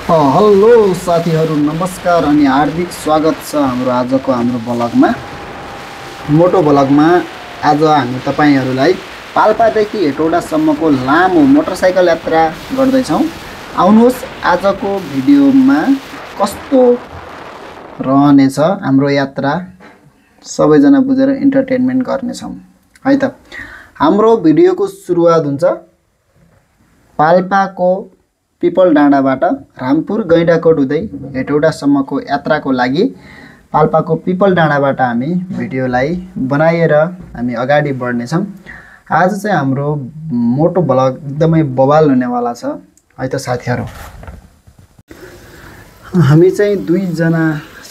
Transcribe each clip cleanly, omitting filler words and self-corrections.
Hello साथीहरू, नमस्कार अनि हार्दिक स्वागत छ हाम्रो ब्लगमा। मोटो ब्लगमा आज हामी तपाईहरुलाई पाल्पादेखि हेटौडासम्मको लामो मोटरसाइकल यात्रा गर्दैछौं। आउनुहोस् आजको भिडियोमा कस्तो रहनेछ हाम्रो यात्रा सबैजना बुझेर इन्टरटेनमेन्ट गर्नेछौं है त। हाम्रो भिडियोको सुरुवात हुन्छ पाल्पाको पिपल डाँडाबाट रामपुर गैंडाकोट हुँदै हेटौडासम्मको यात्राको लागि पाल्पाको पिपल डाँडाबाट हामी भिडियोलाई बनाएर हामी अगाडि बढ्नेछौं। आज चाहिँ हाम्रो मोटो ब्लग एकदमै बवाल हुनेवाला छ है त साथीहरु। हामी चाहिँ दुई जना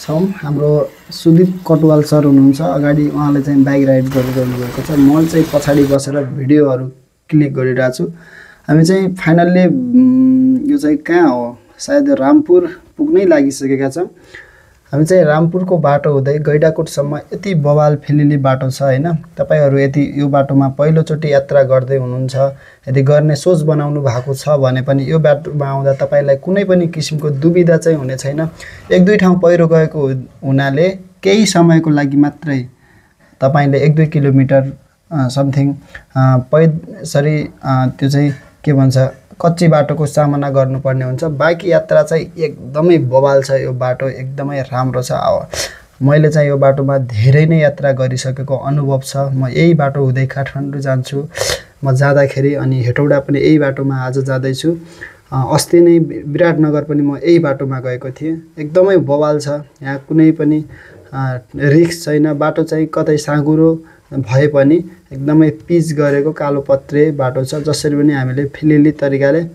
छौं। हाम्रो सुदीप कटवाल सर हुनुहुन्छ अगाडि, उहाँले चाहिँ बाइक राइड गर्नु भएको छ। म चाहिँ पछाडी बसेर भिडियोहरु क्लिक गरिरहेको छु। हामी चाहिँ फाइनल्ली यो चाहिँ कहाँ हो, सायद रामपुर पुग्नै लागिसकेका छौं। हामी चाहिँ रामपुरको बाटो हुँदै गैंडाकोटसम्म यति बवाल फिलिली बाटो छ हैन। तपाईहरु यदि यो बाटोमा पहिलो चोटी यात्रा गर्दै हुनुहुन्छ, यदि गर्ने सोच बनाउनु भएको छ भने पनि यो बाटोमा आउँदा तपाईलाई कुनै पनि किसिमको दुविधा चाहिँ हुने छैन। एक दुई ठाउँ पहिरो गएको हुनाले केही समयको लागि मात्रै तपाईले 1-2 किलोमिटर समथिङ पैदसरी त्यो चाहिँ के भन्छ कच्ची बाटोको सामना गर्नुपर्ने हुन्छ। बाँकी यात्रा चाहिँ एकदमै बवाल छ। यो बाटो एकदमै राम्रो छ। मैले चाहिँ यो बाटोमा धेरै नै यात्रा गरिसकेको अनुभव छ। म यही बाटो हुँदै काठमाडौँ जान्छु म जाँदाखेरि, अनि हेटौडा पनि यही बाटोमा आज जाँदै छु। अस्ति नै विराटनगर पनि म यही बाटोमा गएको थिएँ। एकदमै बवाल छ। यहाँ कुनै पनि रिस्क छैन। बाटो चाहिँ कतै साँघुरो भए पनि एकदमै पिच गरेको कालो पत्रे बाटो छ, जसरी पनि हामीले फिलिली तरिकाले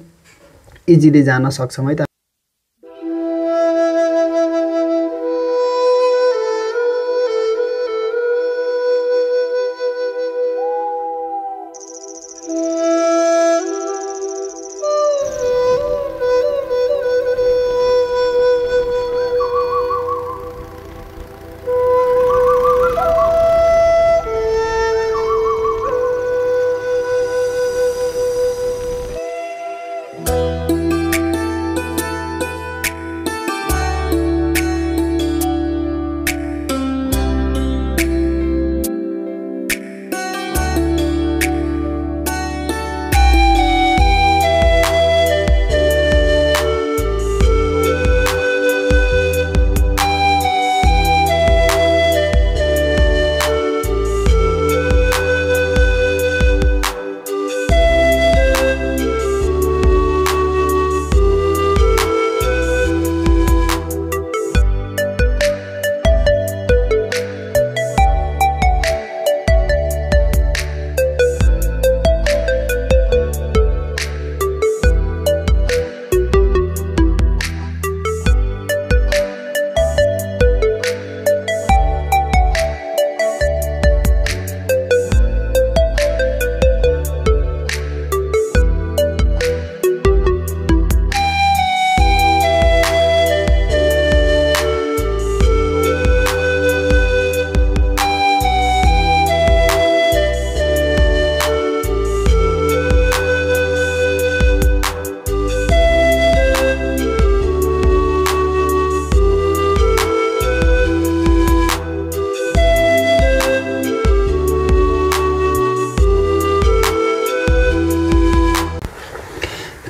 इजिली जान सक्छौं है त।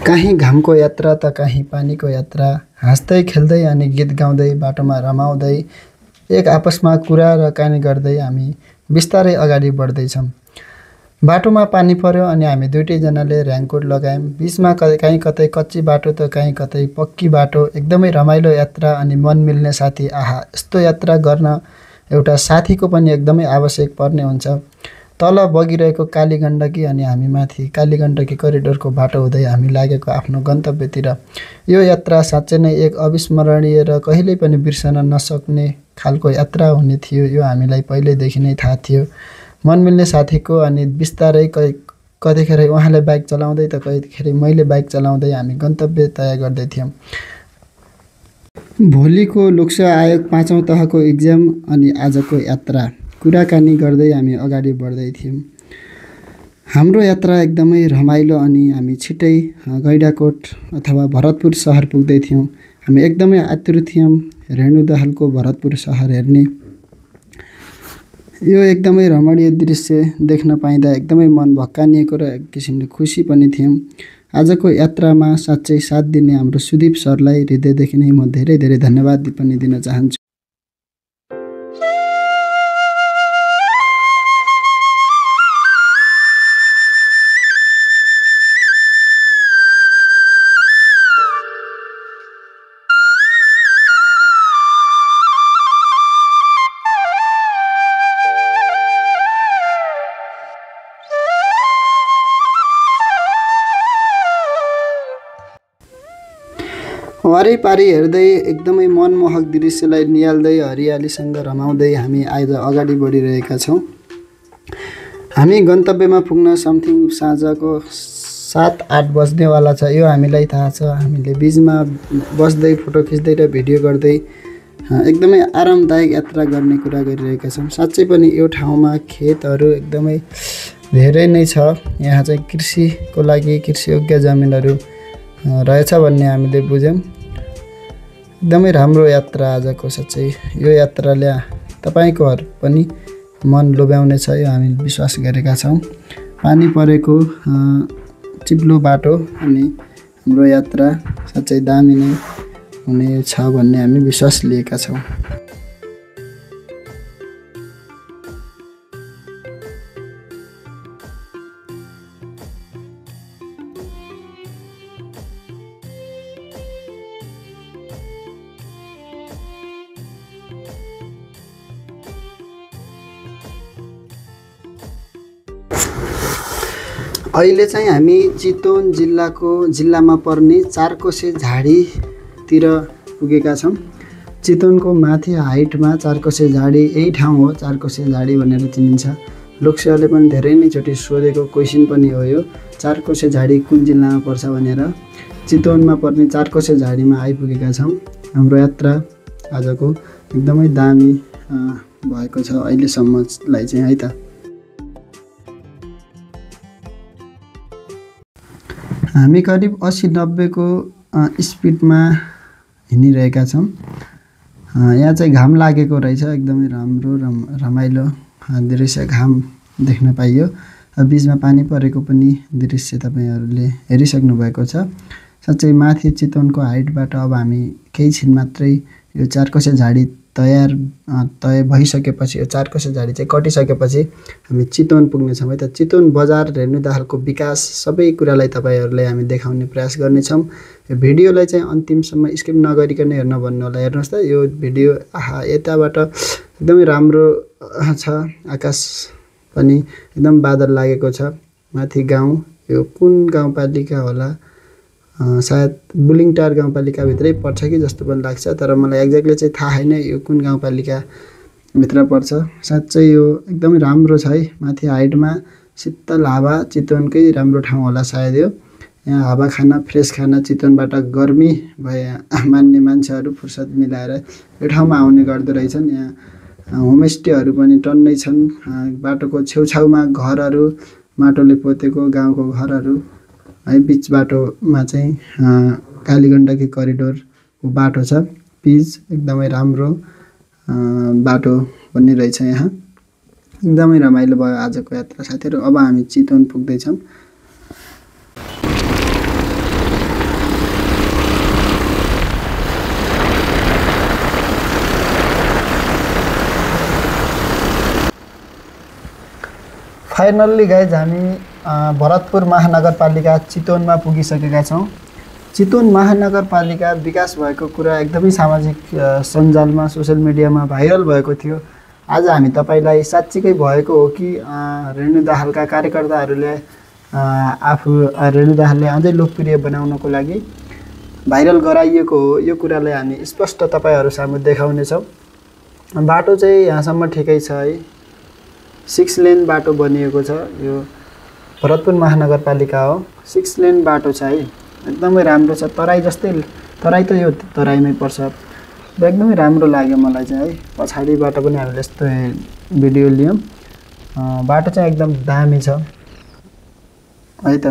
कहीं घामको यात्रा त कहीं पानीको यात्रा, हाँस्दै खेल्दै अनि गीत गाउँदै बाटोमा रमाउँदै एक आपसमा कुरा र कानी गर्दै हामी बिस्तारै अगाडि बढ्दै छौं। बाटोमा पानी पर्यो अनि हामी दुईटै जनाले रेनकोट लगायौं। बीचमा कहीं कतै कच्ची बाटो त कहीं कतै पक्की बाटो। एकदमै रमाइलो यात्रा अनि मन मिल्ने साथी। आहा, यस्तो यात्रा गर्न एउटा साथीको पनि एकदमै आवश्यक पर्ने हुन्छ। तल बगिरहेको कालीगण्डकी अनि हामी माथि कालीगण्डकी करिडोरको बाटो हुँदै हामी लागेको आफ्नो गन्तव्यतिर। यो यात्रा साँच्चै नै एक अविस्मरणीय र कहिल्यै पनि बिर्सन नसक्ने खालको यात्रा हुने थियो। यो हामीलाई पहिल्यैदेखि नै थाहा थियो। मन मिल्ने साथीको अनि बिस्तारै कतिखेर उहाँले बाइक चलाउँदै त कतिखेर मैले बाइक चलाउँदै हामी गन्तव्य तय गर्दै थियौं। भोलिको लोकसेवा आयोग 5औं तहको एक्जाम अनि आजको यात्रा कुराकानी गर्दै हामी अगाडि बढ्दै थियौं। हाम्रो यात्रा एकदमै रमाइलो अनि हामी छिटै गैंडाकोट अथवा भरतपुर सहर पुग्दै थियौँ। हामी एकदमै आतुर थियौँ रेणुदाहालको भरतपुर सहर हेर्ने। यो एकदमै रमणीय दृश्य देख्न पाइँदा एकदमै मन भक्कानिएको र एक किसिमले खुसी पनि थियौँ। आजको यात्रामा साँच्चै साथ दिने हाम्रो सुदीप सरलाई हृदयदेखि नै म धेरै धेरै धन्यवाद पनि दिन चाहन्छु। वारैपारि हेर्दै एकदमै मनमोहक दृश्यलाई निहाल्दै हरियालीसँग रमाउँदै हामी आज अगाडि बढिरहेका छौँ। हामी गन्तव्यमा पुग्न समथिङ साँझको 7-8 बज्नेवाला छ। यो हामीलाई थाहा छ। हामीले बिचमा बस्दै फोटो खिच्दै र भिडियो गर्दै एकदमै आरामदायक यात्रा गर्ने कुरा गरिरहेका छौँ। साँच्चै पनि यो ठाउँमा खेतहरू एकदमै धेरै नै छ। यहाँ चाहिँ कृषिको लागि कृषियोग्य जमिनहरू रहेछ भन्ने हामीले बुझ्यौँ। एकदमै राम्रो यात्रा आजको। साँच्चै यो यात्राले तपाईँकोहरू पनि मन लोभ्याउने छ, यो हामी विश्वास गरेका छौँ। पानी परेको चिप्लो बाटो अनि हाम्रो यात्रा साँच्चै दामी नै हुनेछ भन्ने हामी विश्वास लिएका छौँ। अहिले चाहिँ हामी चितवन जिल्लामा पर्ने चारकोसे झाडीतिर पुगेका छौँ। चितवनको माथि हाइटमा चारकोसे झाडी यही ठाउँ हो। चारकोसे झाडी भनेर चिनिन्छ। लोकसेवाले पनि धेरै नै चोटि सोधेको क्वेसन पनि हो यो, चारकोसे झाडी कुन जिल्लामा पर्छ भनेर। चितवनमा पर्ने चारकोसे झाडीमा आइपुगेका छौँ। हाम्रो यात्रा आजको एकदमै दामी भएको छ अहिलेसम्मलाई चाहिँ है त। हामी करिब 80-90 को स्पिडमा हिँडिरहेका छौँ। यहाँ चाहिँ घाम लागेको रहेछ। एकदमै राम्रो रमाइलो दृश्य घाम देख्न पाइयो। बिचमा पानी परेको पनि दृश्य तपाईँहरूले हेरिसक्नु भएको छ। साँच्चै माथि चितवनको हाइटबाट अब हामी केही छिन मात्रै यो चारकोसे झाडी तय भइसकेपछि, यो चारकोसे झाडी चाहिँ कटिसकेपछि हामी चितवन पुग्नेछौँ है त। चितवन बजार रेणुदाहालको विकास सबै कुरालाई तपाईँहरूलाई हामी देखाउने प्रयास गर्नेछौँ। यो भिडियोलाई चाहिँ अन्तिमसम्म स्किप नगरिकन हेर्न भन्नु होला। हेर्नुहोस् त यो भिडियो यताबाट एकदमै राम्रो छ। आकाश पनि एकदम बादल लागेको छ। माथि गाउँ, यो कुन गाउँपालिका होला, सायद बुलिङटार गाउँपालिकाभित्रै पर्छ कि जस्तो पनि लाग्छ, तर मलाई एक्ज्याक्टली चाहिँ थाहा छैन यो कुन गाउँपालिकाभित्र पर्छ। साँच्चै यो एकदमै राम्रो छ है। माथि हाइटमा शीतल हावा, चितवनकै राम्रो ठाउँ होला सायद यो। यहाँ हावा खाना, फ्रेस खाना, चितवनबाट गर्मी मान्ने मान्छेहरू फुर्सद मिलाएर यो ठाउँमा आउने गर्दो रहेछन्। यहाँ होमस्टेहरू पनि टन्नै छन्। बाटोको छेउछाउमा घरहरू, माटोले पोतेको गाउँको घरहरू है। बिच बाटोमा चाहिँ कालीगण्डकी करिडोरको बाटो छ। पिच एकदमै राम्रो बाटो पनि रहेछ। यहाँ एकदमै रमाइलो भयो आजको यात्रा साथीहरू। अब हामी चितवन पुग्दैछौँ। फाइनल्ली गाइज हामी भरतपुर महानगरपालिका चितवनमा पुगिसकेका छौँ। चितवन महानगरपालिका विकास भएको कुरा एकदमै सामाजिक सञ्जालमा, सोसियल मिडियामा भाइरल भएको थियो। आज हामी तपाईँलाई साँच्चीकै भएको हो कि रेणुदाहालका कार्यकर्ताहरूले रेणुदाहालले अझै लोकप्रिय बनाउनको लागि भाइरल गराइएको हो, यो कुरालाई हामी स्पष्ट तपाईँहरू सामु देखाउनेछौँ। बाटो चाहिँ यहाँसम्म ठिकै छ है। 6 लेन बाटो बनिएको छ। यो भरतपुर महानगरपालिका हो। 6 लेन बाटो छ है। एकदमै राम्रो छ। तराई जस्तै, तराई त यो तराईमै पर्छ। एकदमै राम्रो लाग्यो मलाई चाहिँ है। पछाडिबाट पनि हामीले यस्तो भिडियो लियौँ। बाटो चाहिँ एकदम दामी छ। है त।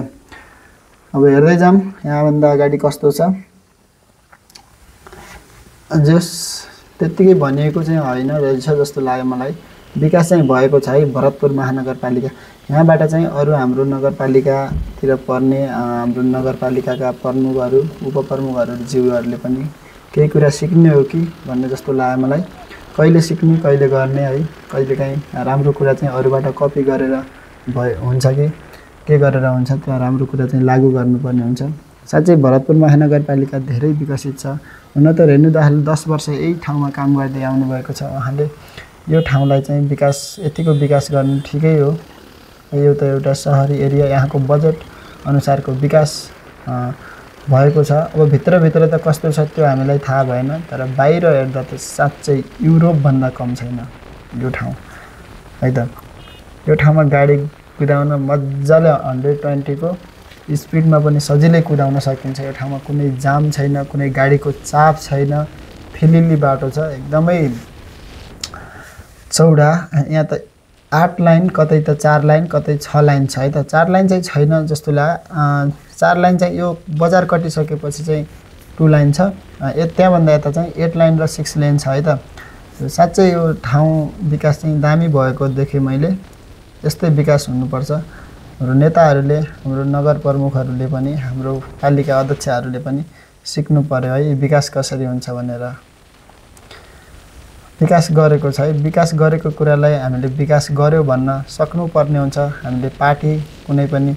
अब हेर्दै जाऊँ यहाँभन्दा अगाडि कस्तो छ। जस त्यतिकै भनिएको चाहिँ होइन रहेछ जस्तो लाग्यो मलाई। विकास चाहिँ भएको छ है भरतपुर महानगरपालिका। यहाँबाट चाहिँ अरू हाम्रो नगरपालिकातिर पर्ने हाम्रो नगरपालिकाका प्रमुखहरू उपप्रमुखहरू ज्यूहरूले पनि केही कुरा सिक्ने हो कि भन्ने जस्तो लाग्यो मलाई। कहिले सिक्ने कहिले गर्ने है, कहिलेकाहीँ राम्रो कुरा चाहिँ अरूबाट कपी गरेर हुन्छ कि के गरेर हुन्छ त्यो राम्रो कुरा चाहिँ लागू गर्नुपर्ने हुन्छ। साँच्चै भरतपुर महानगरपालिका धेरै विकसित छ। हुन त रेणु दाहालले 10 वर्ष यही ठाउँमा काम गर्दै आउनुभएको छ। उहाँले यो ठाउँलाई चाहिँ विकास यतिको विकास गर्नु ठिकै हो। यो त एउटा सहरी एरिया, यहाँको बजेट अनुसारको विकास भएको छ। अब भित्रभित्र त कस्तो छ त्यो हामीलाई थाहा भएन, तर बाहिर हेर्दा त साँच्चै युरोपभन्दा कम छैन यो ठाउँ है त। यो ठाउँमा गाडी कुदाउन मजाले 120 को स्पिडमा पनि सजिलै कुदाउन सकिन्छ। यो ठाउँमा कुनै जाम छैन, कुनै गाडीको चाप छैन, फिलिल्ली बाटो छ, एकदमै चौडा। यहाँ त 8 लाइन, कतै त 4 लाइन, कतै 6 लाइन छ है त। 4 लाइन चाहिँ छैन जस्तो लाग्यो। 4 लाइन चाहिँ यो बजार कटिसकेपछि चाहिँ 2 लाइन छ। त्यहाँभन्दा यता चाहिँ 8 लाइन र 6 लेन छ है त। साँच्चै यो ठाउँ विकास चाहिँ दामी भएको देखेँ मैले। यस्तै विकास हुनुपर्छ। हाम्रो नेताहरूले, हाम्रो नगर प्रमुखहरूले पनि, हाम्रो पालिका अध्यक्षहरूले पनि सिक्नु पर्यो है विकास कसरी हुन्छ भनेर। विकास गरेको छ है, विकास गरेको कुरालाई हामीले विकास गर्यो भन्न सक्नुपर्ने हुन्छ। हामीले पार्टी कुनै पनि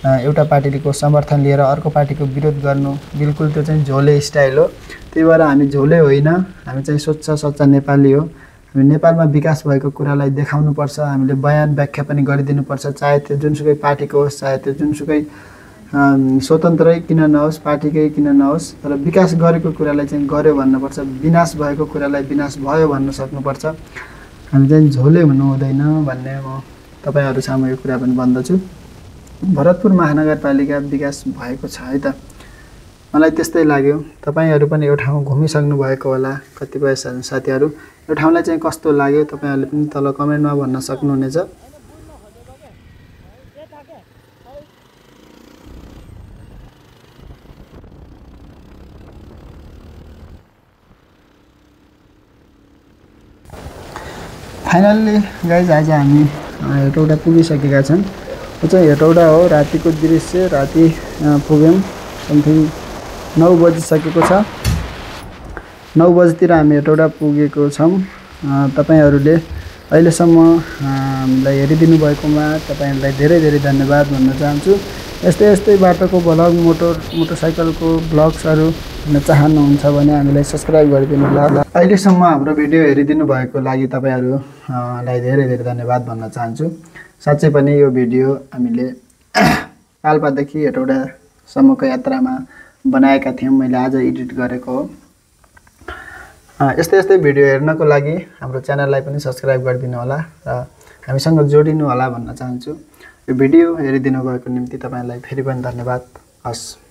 एउटा पार्टीको समर्थन लिएर अर्को पार्टीको विरोध गर्नु बिल्कुल त्यो चाहिँ झोले स्टाइल हो। त्यही भएर हामी झोले होइन, हामी चाहिँ स्वच्छ सच्चा नेपाली हो। हामी नेपालमा विकास भएको कुरालाई देखाउनुपर्छ। हामीले बयान व्याख्या पनि गरिदिनुपर्छ, चाहे त्यो जुनसुकै पार्टीको होस्, चाहे त्यो जुनसुकै स्वतन्त्रै किन नहोस्, पार्टीकै किन नहोस्, तर विकास गरेको कुरालाई चाहिँ गर्यो भन्नुपर्छ। विनाश भएको कुरालाई विनाश भयो भन्न सक्नुपर्छ। हामी चाहिँ झोले हुनु हुँदैन भन्ने म तपाईँहरू सामु यो कुरा पनि भन्दछु। भरतपुर महानगरपालिका विकास भएको छ है त, मलाई त्यस्तै लाग्यो। तपाईँहरू पनि यो ठाउँ घुमिसक्नु भएको होला कतिपय साथीहरू। यो ठाउँलाई चाहिँ कस्तो लाग्यो तपाईँहरूले पनि तल कमेन्टमा भन्न सक्नुहुनेछ। फाइनल्ली गाइज आज हामी हेटौडा पुगिसकेका छौँ। यो चाहिँ हेटौडा हो, रातिको दृश्य। राति पुग्यौँ, समथिङ 9 बजिसकेको छ। 9 बजीतिर हामी हेटौडा पुगेको छौँ। तपाईँहरूले अहिलेसम्म हामीलाई हेरिदिनु भएकोमा तपाईँहरूलाई धेरै धेरै धन्यवाद भन्न चाहन्छु। यस्तै यस्तै बाटोको भ्लग, मोटरसाइकलको भ्लग्सहरू हेर्न चाहनुहुन्छ भने हामीलाई सब्सक्राइब गरिदिनु होला। अहिलेसम्म हाम्रो भिडियो हेरिदिनु भएको लागि तपाईँहरूलाई धेरै धेरै धन्यवाद भन्न चाहन्छु। साँच्चै पनि यो भिडियो हामीले पाल्पादेखि हेटौडासम्मको यात्रामा बनाएका थियौँ। मैले आज एडिट गरेको हो। यस्तै यस्तै भिडियो हेर्नको लागि हाम्रो च्यानललाई पनि सब्सक्राइब गरिदिनु होला र हामीसँग जोडिनु होला भन्न चाहन्छु। यो भिडियो हेरिदिनु भएको निम्ति तपाईँलाई फेरि पनि धन्यवाद। हस्।